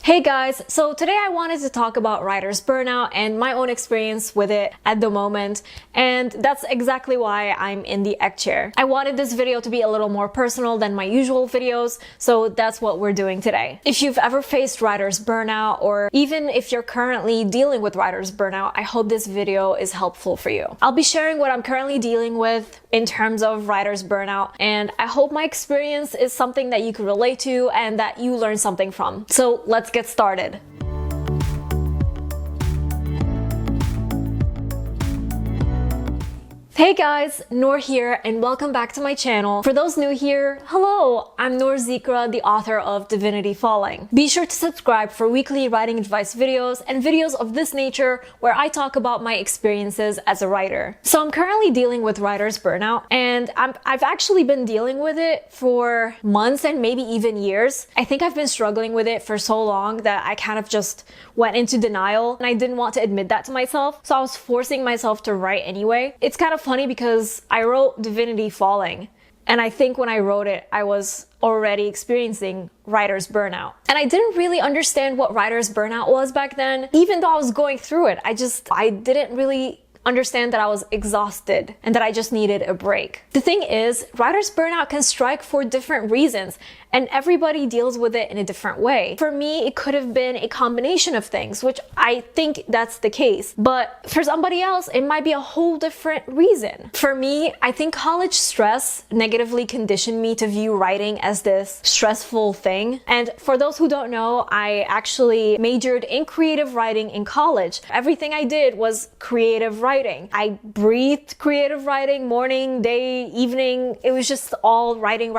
Hey guys, so today I wanted to talk about writer's burnout and my own experience with it at the moment, and that's exactly why I'm in the egg chair. I wanted this video to be a little more personal than my usual videos, so that's what we're doing today. If you've ever faced writer's burnout, or even if you're currently dealing with writer's burnout, I hope this video is helpful for you. I'll be sharing what I'm currently dealing with in terms of writer's burnout, and I hope my experience is something that you can relate to and that you learn something from. So let's get started. Hey guys, Nour here and welcome back to my channel. For those new here, hello! I'm Nour Zikra, the author of Divinity Falling. Be sure to subscribe for weekly writing advice videos and videos of this nature where I talk about my experiences as a writer. So I'm currently dealing with writer's burnout, and I've actually been dealing with it for months and maybe even years. I think I've been struggling with it for so long that I kind of just went into denial, and I didn't want to admit that to myself, so I was forcing myself to write anyway. It's kind of funny because I wrote Divinity Falling, and I think when I wrote it, I was already experiencing writer's burnout. And I didn't really understand what writer's burnout was back then. Even though I was going through it, I didn't really understand that I was exhausted and that I just needed a break. The thing is, writer's burnout can strike for different reasons, and everybody deals with it in a different way. For me, it could have been a combination of things, which I think that's the case. But for somebody else, it might be a whole different reason. For me, I think college stress negatively conditioned me to view writing as this stressful thing. And for those who don't know, I actually majored in creative writing in college. Everything I did was creative writing. I breathed creative writing, morning, day, evening. It was just all writing.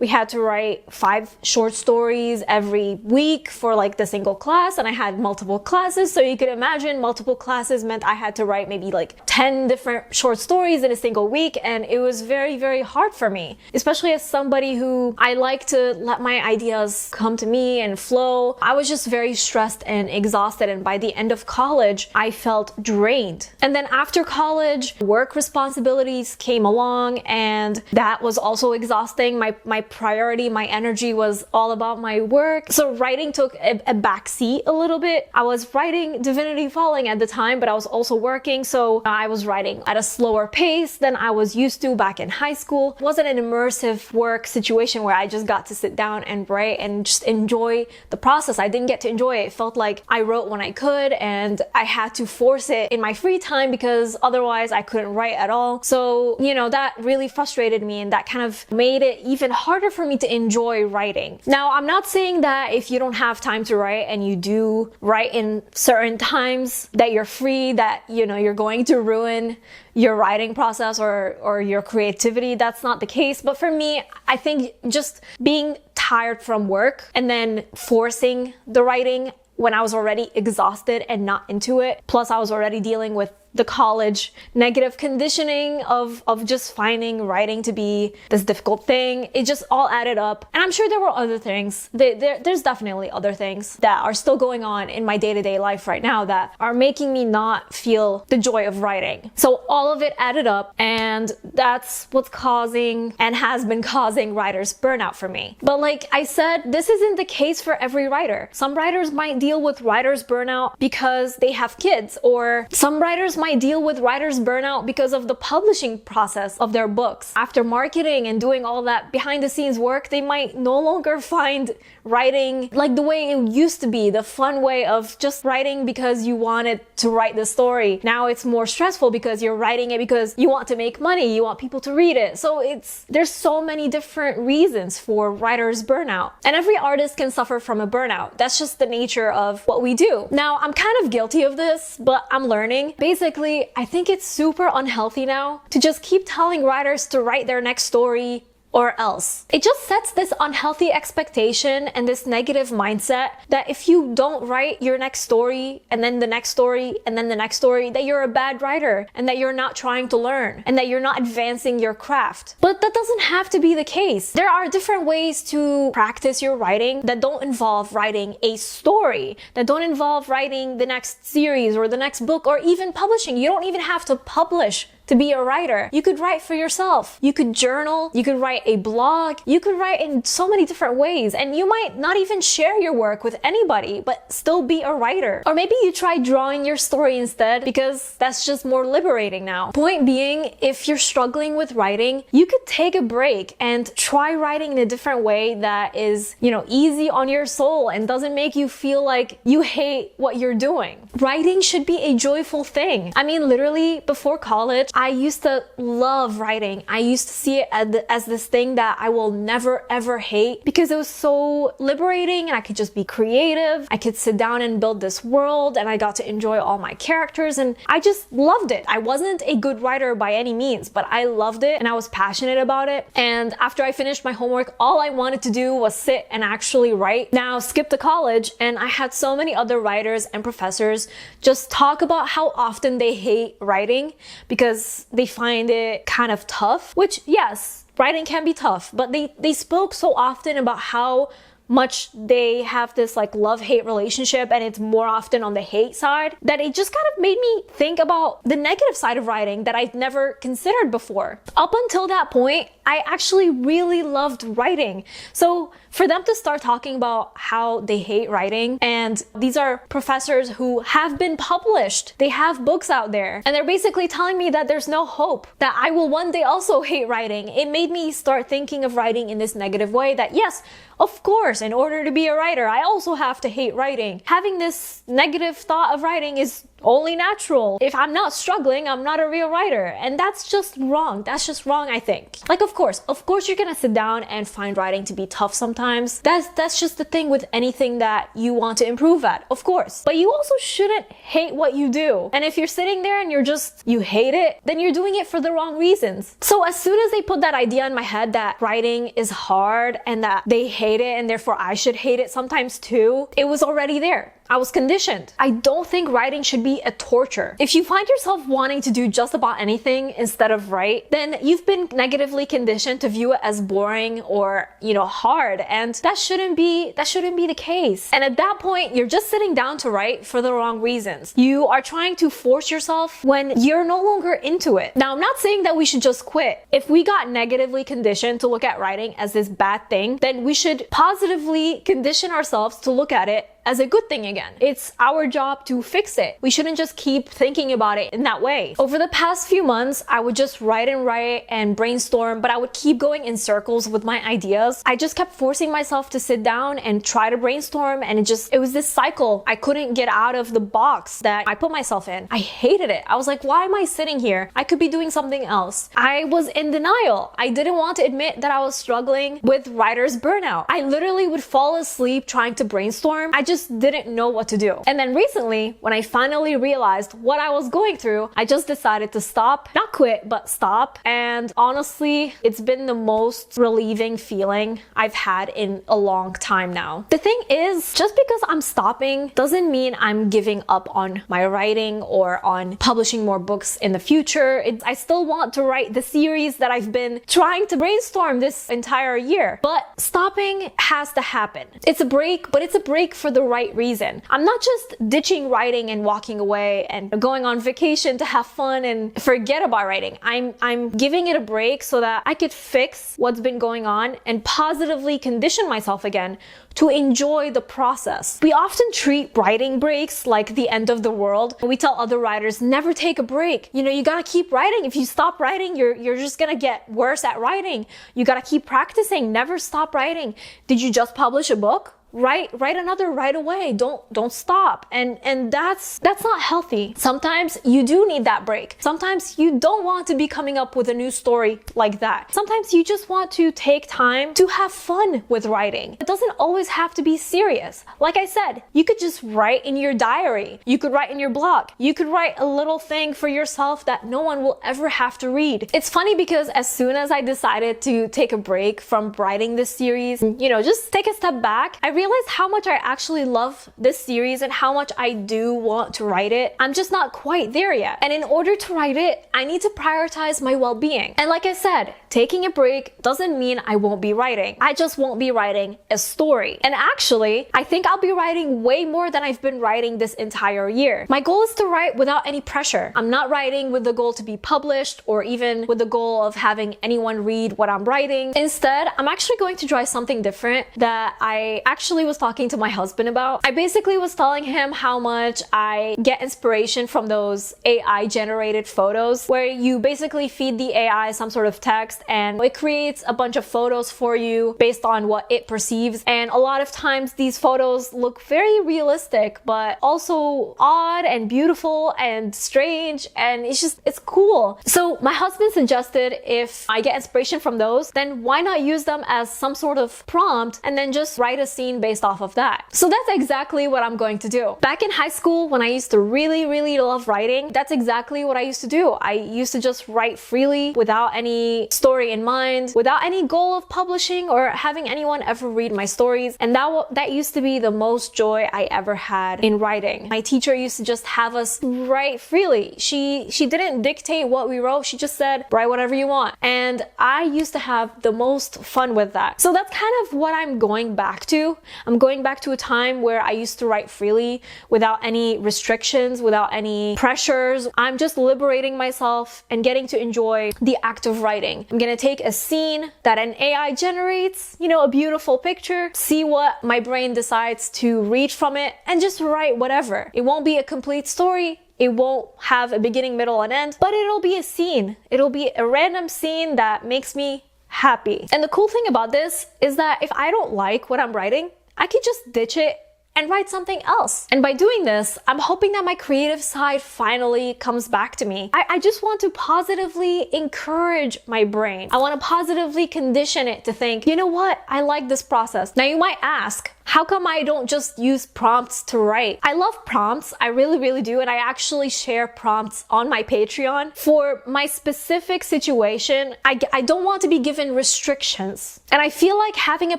We had to write 5 short stories every week for like the single class, and I had multiple classes, so you could imagine multiple classes meant I had to write maybe like 10 different short stories in a single week, and it was very hard for me, especially as somebody who I like to let my ideas come to me and flow. I was just very stressed and exhausted, and by the end of college I felt drained. And then after college, work responsibilities came along, and that was also exhausting. My priority, my energy was all about my work. So writing took a backseat a little bit. I was writing Divinity Falling at the time, but I was also working, so I was writing at a slower pace than I was used to back in high school. It wasn't an immersive work situation where I just got to sit down and write and just enjoy the process. I didn't get to enjoy it. It felt like I wrote when I could, and I had to force it in my free time because otherwise I couldn't write at all. So, you know, that really frustrated me, and that kind of made it even harder for me to enjoy writing. Now, I'm not saying that if you don't have time to write and you do write in certain times that you're free, that, you know, you're going to ruin your writing process or your creativity. That's not the case. But for me, I think just being tired from work and then forcing the writing when I was already exhausted and not into it, plus I was already dealing with the college negative conditioning of just finding writing to be this difficult thing. It just all added up. And I'm sure there were other things. There's definitely other things that are still going on in my day-to-day life right now that are making me not feel the joy of writing. So all of it added up, and that's what's causing and has been causing writer's burnout for me. But like I said, this isn't the case for every writer. Some writers might deal with writer's burnout because they have kids, or some writers might deal with writer's burnout because of the publishing process of their books. After marketing and doing all that behind the scenes work, they might no longer find writing like the way it used to be, the fun way of just writing because you wanted to write the story. Now it's more stressful because you're writing it because you want to make money, you want people to read it. So there's so many different reasons for writer's burnout. And every artist can suffer from a burnout. That's just the nature of what we do. Now, I'm kind of guilty of this, but I'm learning. Basically, I think it's super unhealthy now to just keep telling writers to write their next story or else. It just sets this unhealthy expectation and this negative mindset that if you don't write your next story and then the next story and then the next story, that you're a bad writer and that you're not trying to learn and that you're not advancing your craft. But that doesn't have to be the case. There are different ways to practice your writing that don't involve writing a story, that don't involve writing the next series or the next book or even publishing. You don't even have to publish to be a writer. You could write for yourself. You could journal. You could write a blog. You could write in so many different ways, and you might not even share your work with anybody, but still be a writer. Or maybe you try drawing your story instead because that's just more liberating now. Point being, if you're struggling with writing, you could take a break and try writing in a different way that is, easy on your soul and doesn't make you feel like you hate what you're doing. Writing should be a joyful thing. I mean, literally, before college, I used to love writing. I used to see it as this thing that I will never ever hate because it was so liberating and I could just be creative. I could sit down and build this world and I got to enjoy all my characters and I just loved it. I wasn't a good writer by any means, but I loved it and I was passionate about it. And after I finished my homework, all I wanted to do was sit and actually write. Now, skip to college, and I had so many other writers and professors just talk about how often they hate writing because they find it kind of tough, which, yes, writing can be tough, but they spoke so often about how much they have this like love-hate relationship and it's more often on the hate side that it just kind of made me think about the negative side of writing that I'd never considered before. Up until that point, I actually really loved writing. So for them to start talking about how they hate writing, and these are professors who have been published, they have books out there, and they're basically telling me that there's no hope, that I will one day also hate writing. It made me start thinking of writing in this negative way that yes, of course, in order to be a writer, I also have to hate writing. Having this negative thought of writing is only natural. If I'm not struggling, I'm not a real writer. And that's just wrong. That's just wrong, I think. Like, of course you're gonna sit down and find writing to be tough sometimes. That's just the thing with anything that you want to improve at, of course. But you also shouldn't hate what you do. And if you're sitting there and you hate it, then you're doing it for the wrong reasons. So as soon as they put that idea in my head that writing is hard and that they hate it and therefore I should hate it sometimes too, it was already there. I was conditioned. I don't think writing should be a torture. If you find yourself wanting to do just about anything instead of write, then you've been negatively conditioned to view it as boring or, hard, and that shouldn't be the case. And at that point, you're just sitting down to write for the wrong reasons. You are trying to force yourself when you're no longer into it. Now, I'm not saying that we should just quit. If we got negatively conditioned to look at writing as this bad thing, then we should positively condition ourselves to look at it as a good thing again. It's our job to fix it. We shouldn't just keep thinking about it in that way. Over the past few months, I would just write and brainstorm, but I would keep going in circles with my ideas. I just kept forcing myself to sit down and try to brainstorm, and it was this cycle. I couldn't get out of the box that I put myself in. I hated it. I was like, why am I sitting here? I could be doing something else. I was in denial. I didn't want to admit that I was struggling with writer's burnout. I literally would fall asleep trying to brainstorm. I just didn't know what to do. And then recently, when I finally realized what I was going through, I just decided to stop, not quit, but stop. And honestly, it's been the most relieving feeling I've had in a long time now. The thing is, just because I'm stopping doesn't mean I'm giving up on my writing or on publishing more books in the future. I still want to write the series that I've been trying to brainstorm this entire year. But stopping has to happen. It's a break, but it's a break for the right reason. I'm not just ditching writing and walking away and going on vacation to have fun and forget about writing. I'm giving it a break so that I could fix what's been going on and positively condition myself again to enjoy the process. We often treat writing breaks like the end of the world. We tell other writers, never take a break. You gotta keep writing. If you stop writing, you're just gonna get worse at writing. You gotta keep practicing. Never stop writing. Did you just publish a book? Write another right away. Don't stop. And that's not healthy. Sometimes you do need that break. Sometimes you don't want to be coming up with a new story like that. Sometimes you just want to take time to have fun with writing. It doesn't always have to be serious. Like I said, you could just write in your diary. You could write in your blog. You could write a little thing for yourself that no one will ever have to read. It's funny because as soon as I decided to take a break from writing this series, just take a step back, I realized realized how much I actually love this series and how much I do want to write it. I'm just not quite there yet. And in order to write it, I need to prioritize my well-being. And like I said, taking a break doesn't mean I won't be writing. I just won't be writing a story. And actually, I think I'll be writing way more than I've been writing this entire year. My goal is to write without any pressure. I'm not writing with the goal to be published or even with the goal of having anyone read what I'm writing. Instead, I'm actually going to try something different that I actually was talking to my husband about. I basically was telling him how much I get inspiration from those AI generated photos where you basically feed the AI some sort of text and it creates a bunch of photos for you based on what it perceives. And a lot of times these photos look very realistic, but also odd and beautiful and strange, and it's cool. So my husband suggested if I get inspiration from those, then why not use them as some sort of prompt and then just write a scene based off of that. So that's exactly what I'm going to do. Back in high school, when I used to really love writing, that's exactly what I used to do. I used to just write freely without any story in mind, without any goal of publishing or having anyone ever read my stories. And that used to be the most joy I ever had in writing. My teacher used to just have us write freely. She didn't dictate what we wrote. She just said, write whatever you want. And I used to have the most fun with that. So that's kind of what I'm going back to. I'm going back to a time where I used to write freely without any restrictions, without any pressures. I'm just liberating myself and getting to enjoy the act of writing. I'm gonna take a scene that an AI generates, a beautiful picture, see what my brain decides to read from it, and just write whatever. It won't be a complete story. It won't have a beginning, middle, and end, but it'll be a scene. It'll be a random scene that makes me happy. And the cool thing about this is that if I don't like what I'm writing, I could just ditch it and write something else. And by doing this, I'm hoping that my creative side finally comes back to me. I just want to positively encourage my brain. I want to positively condition it to think, you know what? I like this process. Now you might ask, how come I don't just use prompts to write? I love prompts, I really do, and I actually share prompts on my Patreon. For my specific situation, I don't want to be given restrictions. And I feel like having a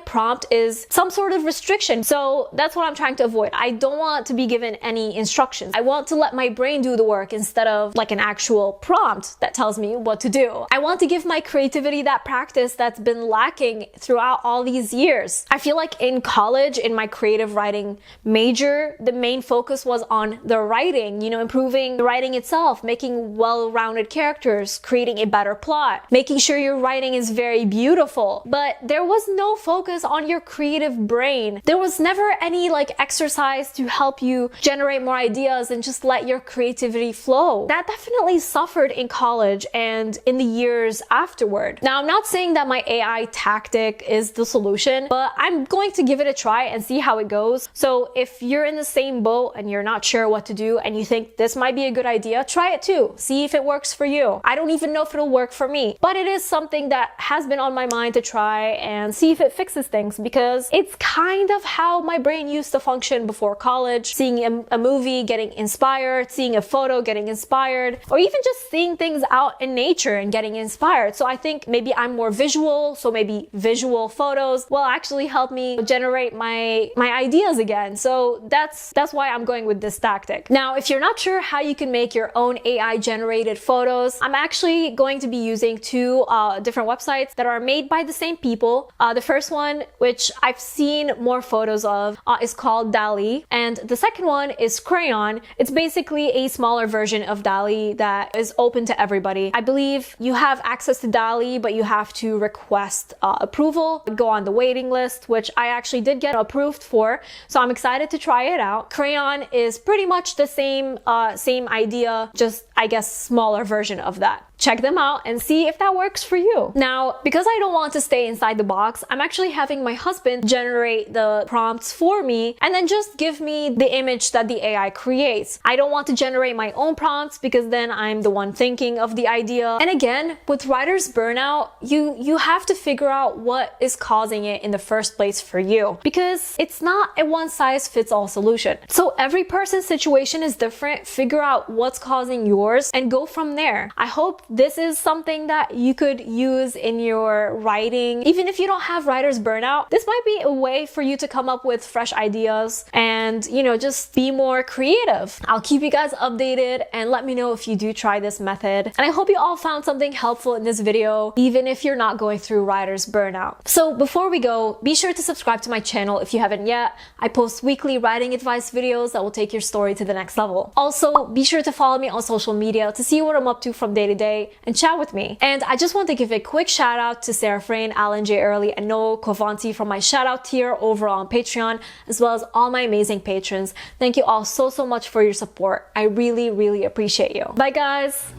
prompt is some sort of restriction. So that's what I'm trying to avoid. I don't want to be given any instructions. I want to let my brain do the work instead of like an actual prompt that tells me what to do. I want to give my creativity that practice that's been lacking throughout all these years. I feel like in college, in my creative writing major, the main focus was on the writing, improving the writing itself, making well-rounded characters, creating a better plot, making sure your writing is very beautiful. But there was no focus on your creative brain. There was never any exercise to help you generate more ideas and just let your creativity flow. That definitely suffered in college and in the years afterward. Now, I'm not saying that my AI tactic is the solution, but I'm going to give it a try and see how it goes. So if you're in the same boat and you're not sure what to do and you think this might be a good idea, try it too. See if it works for you. I don't even know if it'll work for me, but it is something that has been on my mind to try and see if it fixes things, because it's kind of how my brain used to function before college. Seeing a movie, getting inspired, seeing a photo, getting inspired, or even just seeing things out in nature and getting inspired. So I think maybe I'm more visual, so maybe visual photos will actually help me generate my ideas again. So that's why I'm going with this tactic. Now, if you're not sure how you can make your own AI generated photos, I'm actually going to be using two different websites that are made by the same people. The first one, which I've seen more photos of, is called DALL-E, and the second one is Crayon. It's basically a smaller version of DALL-E that is open to everybody. I believe you have access to DALL-E, but you have to request approval, go on the waiting list, which I actually did get approved for, so I'm excited to try it out. Crayon is pretty much the same idea, just I guess smaller version of that. Check them out and see if that works for you. Now, because I don't want to stay inside the box, I'm actually having my husband generate the prompts for me and then just give me the image that the AI creates. I don't want to generate my own prompts because then I'm the one thinking of the idea. And again, with writer's burnout, you have to figure out what is causing it in the first place for you, because it's not a one-size-fits-all solution. So every person's situation is different. Figure out what's causing yours and go from there. I hope this is something that you could use in your writing. Even if you don't have writer's burnout, this might be a way for you to come up with fresh ideas and, you know, just be more creative. I'll keep you guys updated and let me know if you do try this method. And I hope you all found something helpful in this video, even if you're not going through writer's burnout. So before we go, be sure to subscribe to my channel if you haven't yet. I post weekly writing advice videos that will take your story to the next level. Also, be sure to follow me on social media to see what I'm up to from day to day and chat with me. And I just want to give a quick shout out to Sarah Frayne, Alan J. Early, and Nour Kovanti from my shout out tier over on Patreon, as well as all my amazing patrons. Thank you all so much for your support. I really appreciate you. Bye guys!